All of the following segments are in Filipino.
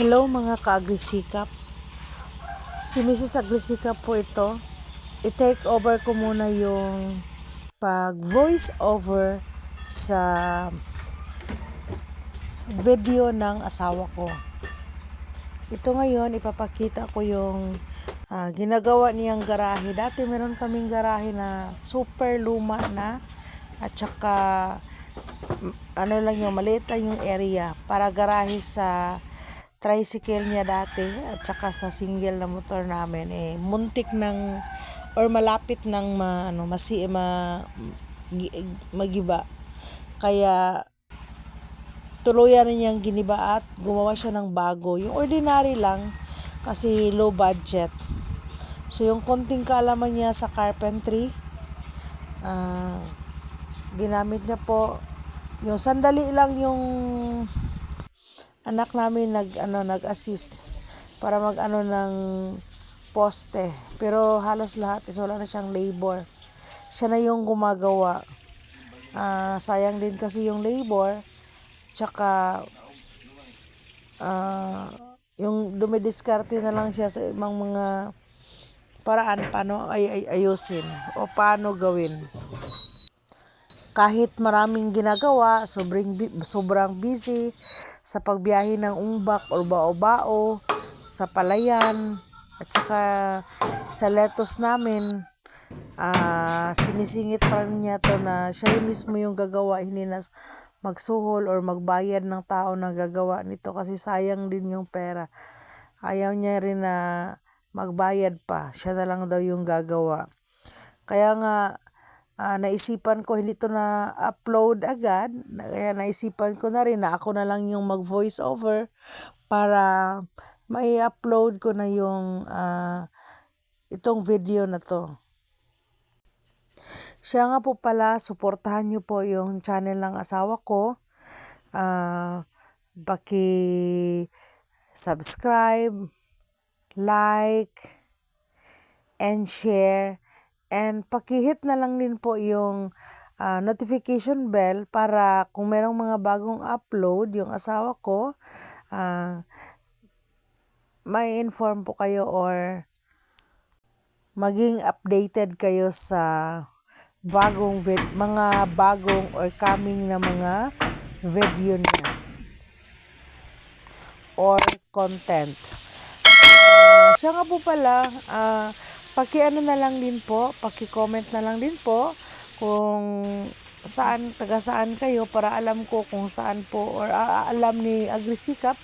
Hello mga ka-agrisikap. Si Mrs. Agrisikap po ito. I-take over ko muna yung pag-voice over sa video ng asawa ko. Ito ngayon, ipapakita ko yung ginagawa niyang garahe. Dati meron kaming garahe na super luma na at saka maliit lang yung area para garahe sa tricycle niya dati at saka sa single na motor namin muntik ng or malapit ng magiba, kaya tuluyan na niyang giniba at gumawa siya ng bago, yung ordinary lang kasi low budget. So yung konting kaalaman niya sa carpentry, ginamit niya po. Yung sandali lang yung anak namin nag-assist para ng poste, pero halos lahat is wala na siyang labor, siya na yung gumagawa. Sayang din kasi yung labor, tsaka yung dumidiskarte na lang siya sa ibang mga paraan paano ayusin o paano gawin. Kahit maraming ginagawa, sobrang busy sa pagbiyahe ng umbak o bao-bao, sa palayan, at saka sa lettuce namin, sinisingit pa rin niya to na siya mismo yung gagawa, hindi na magsuhol or magbayad ng tao na gagawa nito kasi sayang din yung pera. Ayaw niya rin na magbayad pa, siya na lang daw yung gagawa. Kaya nga, naisipan ko hindi to na upload agad, kaya naisipan ko na rin na ako na lang yung mag voice over para may upload ko na yung itong video na to. Siya nga po pala, suportahan nyo po yung channel ng asawa ko, baki subscribe, like, and share. And pakihit na lang din po yung notification bell para kung merong mga bagong upload yung asawa ko, may inform po kayo or maging updated kayo sa mga bagong or coming na mga video niya or content. Siya nga po pala, na lang din po, paki-comment na lang din po kung taga saan kayo para alam ko kung saan po or alam ni Agrisikap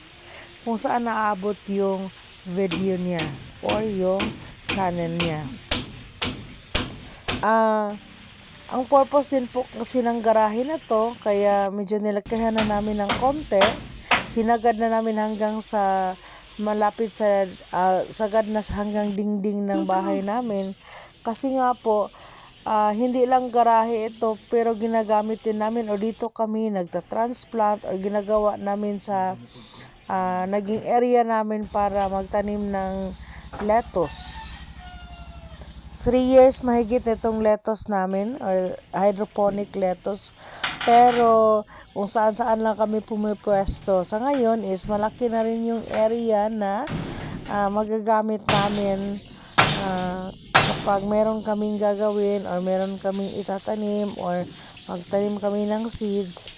kung saan naabot yung video niya or yung channel niya. Ang purpose din po kasi ng garahe na to, kaya medyo nilagkahan na namin ng konti, sinagad na namin hanggang sa malapit sa sagad na hanggang dingding ng bahay namin. Kasi nga po, hindi lang garahe ito, pero ginagamit din namin o dito kami nagta-transplant o ginagawa namin sa naging area namin para magtanim ng lettuce. 3 years mahigit itong lettuce namin or hydroponic lettuce. Pero kung saan-saan lang kami pumipwesto. Sa ngayon is malaki na rin yung area na magagamit namin kapag meron kaming gagawin or meron kaming itatanim or magtanim kami ng seeds.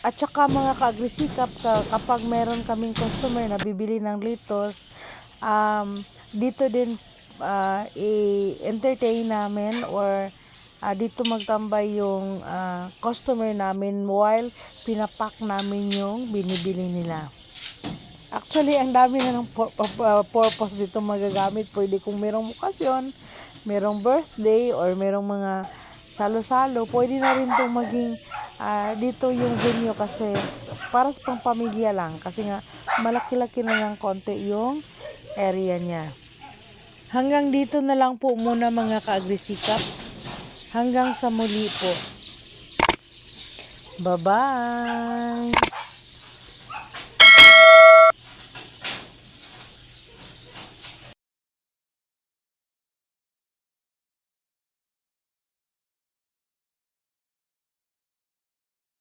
At saka mga ka-agrisikap, kapag meron kaming customer na bibili ng lettuce, dito din i-entertain namin or dito magtambay yung customer namin while pinapak namin yung binibili nila. Actually, ang dami na ng purpose dito magagamit. Pwede kung merong okasyon, merong birthday, or merong mga salo-salo, pwede na rin itong maging dito yung venue kasi para sa pamilya lang. Kasi nga, malaki-laki na ng konti yung area niya. Hanggang dito na lang po muna mga ka-agrisikap. Hanggang sa muli po. Bye-bye!